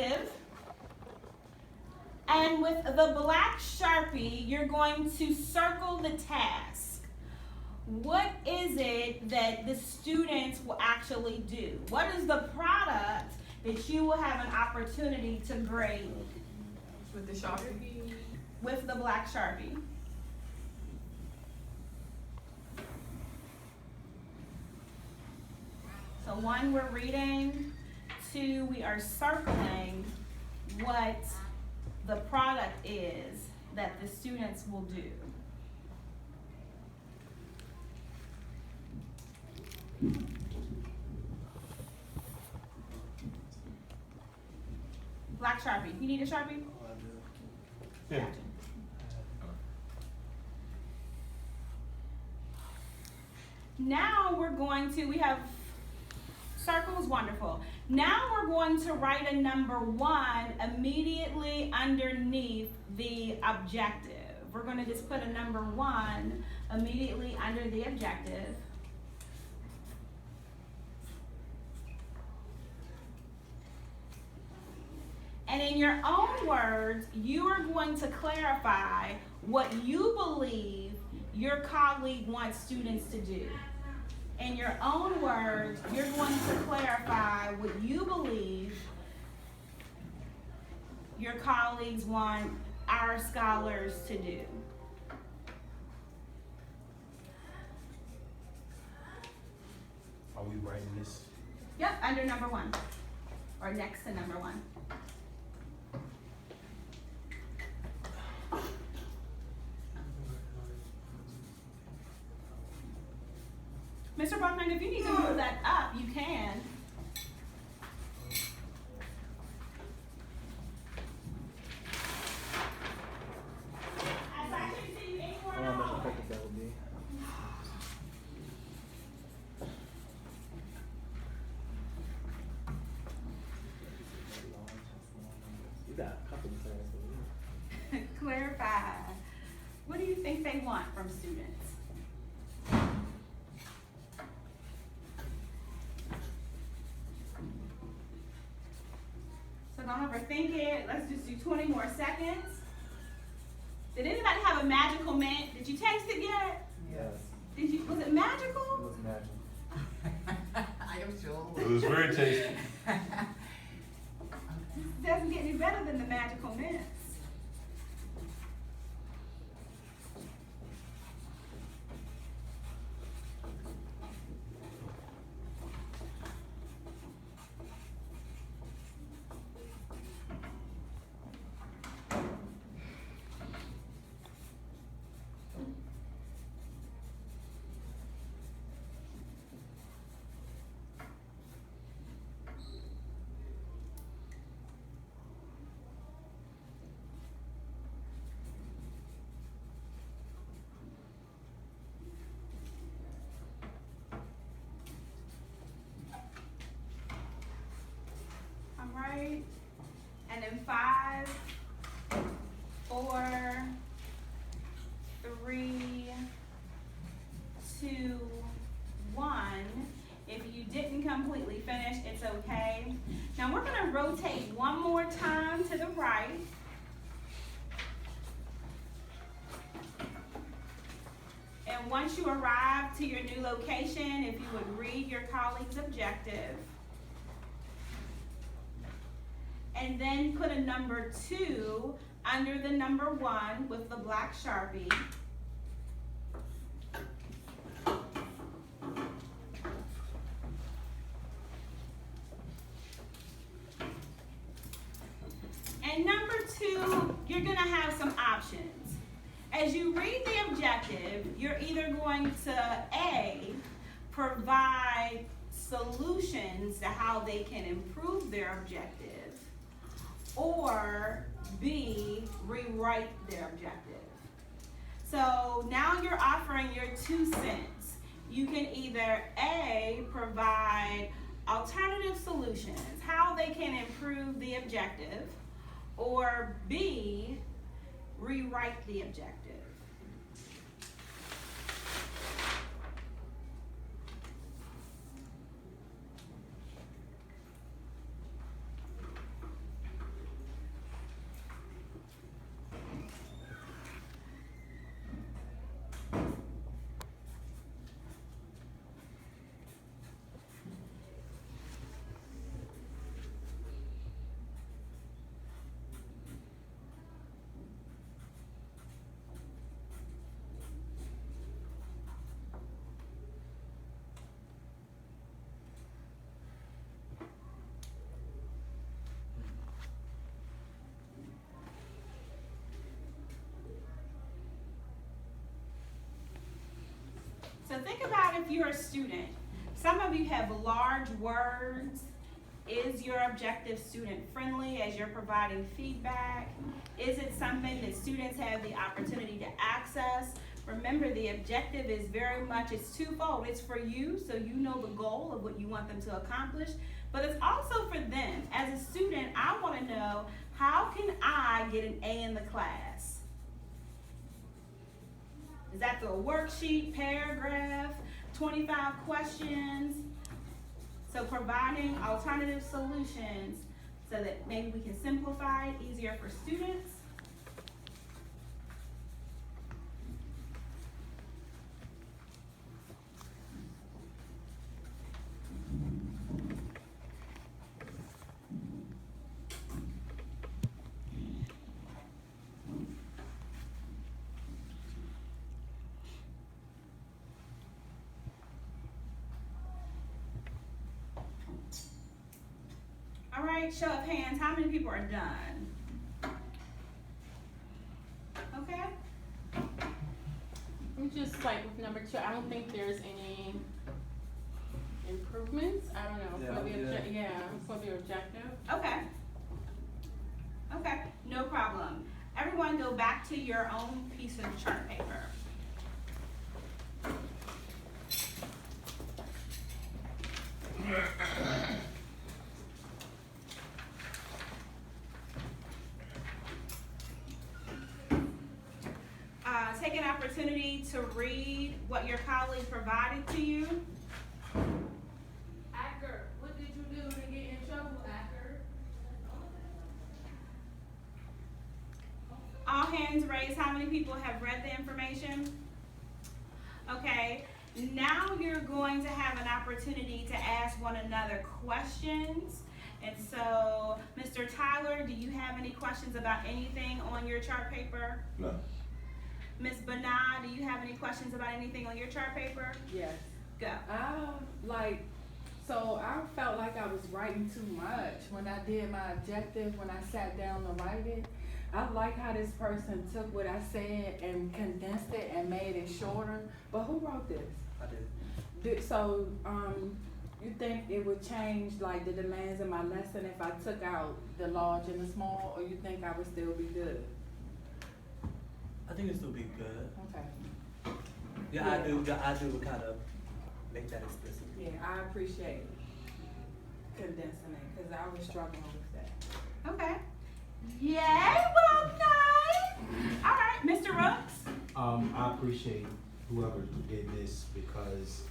objective. And with the black Sharpie, you're going to circle the task. What is it that the students will actually do? What is the product that you will have an opportunity to grade? With the Sharpie? With the black Sharpie. So 1, we're reading. 2, we are circling what the product is that the students will do. Black Sharpie. You need a Sharpie? Oh, I do. Yeah. Gotcha. Now we're going to, we have circles, wonderful. Now we're going to write a number 1 immediately underneath the objective. We're going to just put a number 1 immediately under the objective. And in your own words, you are going to clarify what you believe your colleague wants students to do. In your own words, you're going to clarify what you believe your colleagues want our scholars to do. Are we writing this? Yep, under number 1, or next to number 1. Mr. Buckman, if you need to move that up, you can. How much effective that would be? You got a couple of times. Clarify. What do you think they want from students? So don't overthink it. Let's just do 20 more seconds. Did anybody have a magical mint? Did you taste it yet? Yes. Did you? Was it It magical? was magic. I am sure. It was very tasty. It doesn't get any better than the magical mints. All right. And then 5, 4, 3, 2, 1. If you didn't completely finish, it's okay. Now we're going to rotate one more time to the right. And once you arrive to your new location, if you would read your colleague's objective. And then put a number 2 under the number 1 with the black Sharpie. And number 2, you're going to have some options. As you read the objective, you're either going to A, provide solutions to how they can improve their objective, or B, rewrite their objective. So now you're offering your 2 cents. You can either A, provide alternative solutions, how they can improve the objective, or B, rewrite the objective. So think about if you're a student. Some of you have large words. Is your objective student friendly as you're providing feedback? Is it something that students have the opportunity to access? Remember, the objective is very much, it's twofold. It's for you, so you know the goal of what you want them to accomplish, but it's also for them. As a student, I want to know, how can I get an A in the class? Is that through a worksheet, paragraph, 25 questions? So providing alternative solutions so that maybe we can simplify it easier for students. All right, show of hands, how many people are done? Okay. I'm just like with number 2, I don't think there's any improvements. I don't know, for the objective. Okay. Okay, no problem. Everyone go back to your own piece of chart paper. Take an opportunity to read what your colleague provided to you. Acker, what did you do to get in trouble, Acker? All hands raised, how many people have read the information? Okay, now you're going to have an opportunity to ask one another questions. And so, Mr. Tyler, do you have any questions about anything on your chart paper? No. Ms. Banah, do you have any questions about anything on your chart paper? Yes. Go. So I felt like I was writing too much when I did my objective, when I sat down to write it. I like how this person took what I said and condensed it and made it shorter, but who wrote this? I did. So, you think it would change like the demands of my lesson if I took out the large and the small, or you think I would still be good? I think it still be good. Okay. Yeah, I do kind of make that explicit. Yeah, I appreciate condensing it, cause I was struggling with that. Okay. Yay, well done. All right, Mr. Rooks. I appreciate whoever did this, because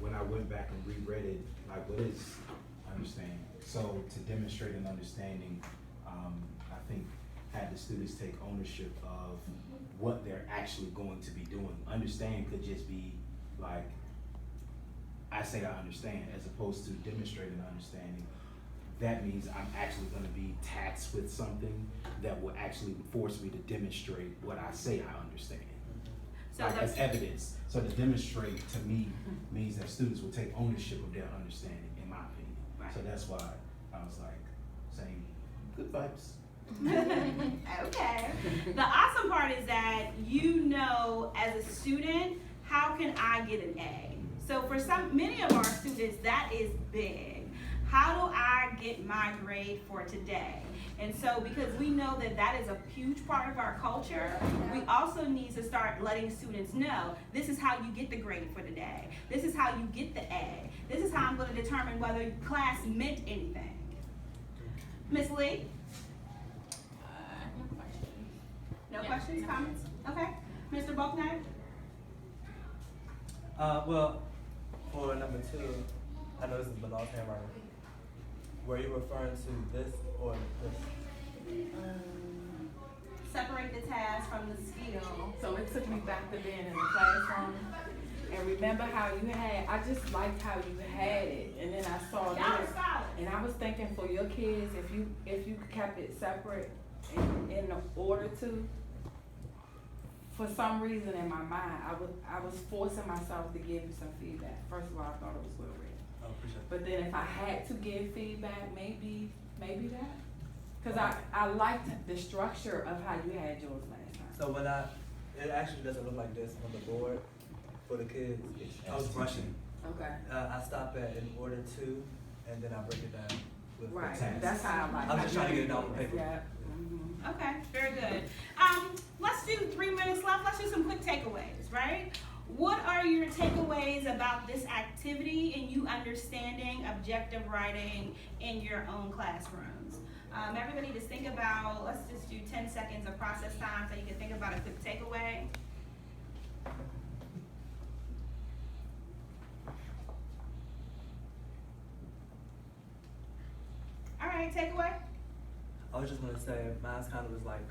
when I went back and reread it, like, what is understanding? So to demonstrate an understanding, I think had the students take ownership of what they're actually going to be doing. Understanding could just be like, I say I understand, as opposed to demonstrating understanding. That means I'm actually gonna be taxed with something that will actually force me to demonstrate what I say I understand. So Like, that's as evidence. So to demonstrate to me means that students will take ownership of their understanding, in my opinion. Right. So that's why I was like saying good vibes. okay. The awesome part is that you know, as a student, how can I get an A? So for many of our students, that is big. How do I get my grade for today? And so because we know that that is a huge part of our culture, we also need to start letting students know, this is how you get the grade for the day. This is how you get the A. This is how I'm going to determine whether class meant anything. Ms. Lee? No questions. No Yeah. questions, comments? Okay. Mr. Buckner? Well, for number 2, I know this is Banal's handwriting. Were you referring to this or this? Separate the task from the skill. So it took me back to being in the classroom, and remember how you had, I just liked how you had it, and then I saw Y'all this, are solid. and I was thinking for your kids, if you kept it separate in the order to, for some reason in my mind, I was forcing myself to give you some feedback. First of all, I thought it was well written. I appreciate But then if I had to give feedback, maybe that. Cause I liked the structure of how you had yours last time. So it actually doesn't look like this on the board for the kids. I was rushing. Okay. I stop at in order to, and then I break it down with the Right, text. that's how I like. I'm just trying to get it down on paper. Yeah. Mhm. Okay, very good. Let's do 3 minutes left. Let's do some quick takeaways, right? What are your takeaways about this activity and you understanding objective writing in your own classrooms? Everybody just think about, let's just do 10 seconds of process time so you can think about a quick takeaway. All right, takeaway? I was just gonna say, mine's kind of was like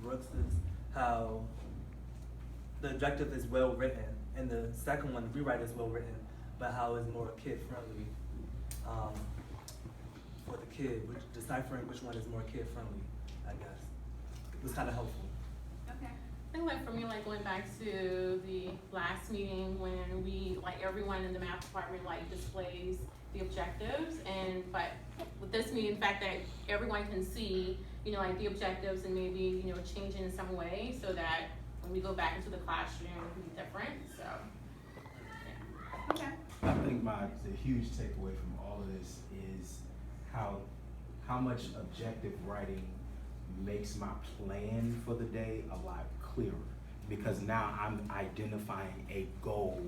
Brooks's, how the objective is well written, and the second one, the rewrite is well written, but how it's more kid friendly for the kid, which deciphering which one is more kid friendly, I guess. It was kind of helpful. Okay. I think like for me, like going back to the last meeting when we, like everyone in the math department like displays the objectives, and but with this meeting, the fact that everyone can see, you know, like the objectives and maybe, you know, change it in some way so that when we go back into the classroom, it can be different, so, yeah. Okay. I think the huge takeaway from all of this is how much objective writing makes my plan for the day a lot clearer. Because now I'm identifying a goal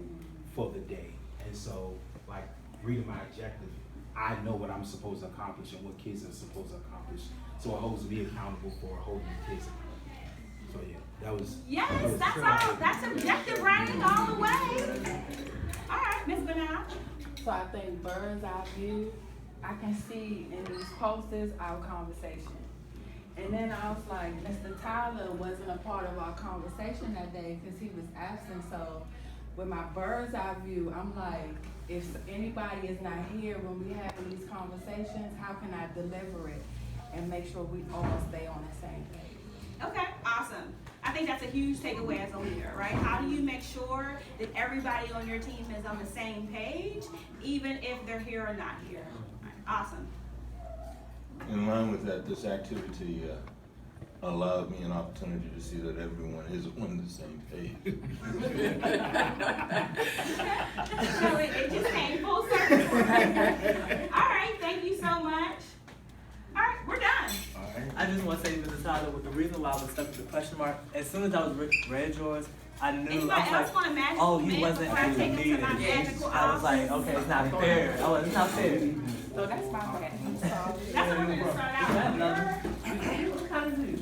for the day. And so, like, reading my objective, I know what I'm supposed to accomplish and what kids are supposed to accomplish. So it holds me accountable for holding the kids accountable. So yeah, that was. Yes, that's all. That's objective writing all the way. All right, Ms. Bernal. So I think bird's eye view, I can see in these posters our conversation. And then I was like, Mr. Tyler wasn't a part of our conversation that day because he was absent. So with my bird's eye view, I'm like, if anybody is not here when we have these conversations, how can I deliver it and make sure we all stay on the same page? Okay, awesome. I think that's a huge takeaway as a leader, right? How do you make sure that everybody on your team is on the same page, even if they're here or not here? Awesome. In line with that, this activity allowed me an opportunity to see that everyone is on the same page. So it just came full circle. All right, thank you so much. All right, we're done. I just want to say, Mrs. Tyler, the reason why I was stuck with the question mark, as soon as I was read yours, I knew, Anybody I was else like, want a magic oh, he minute wasn't before I actually take him to needed. my magical I was like, office? okay, it's not fair. Oh, it's not fair. So that's my bad. I'm sorry. That's what we're gonna start out with.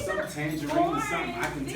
Some tangerine or something I can take.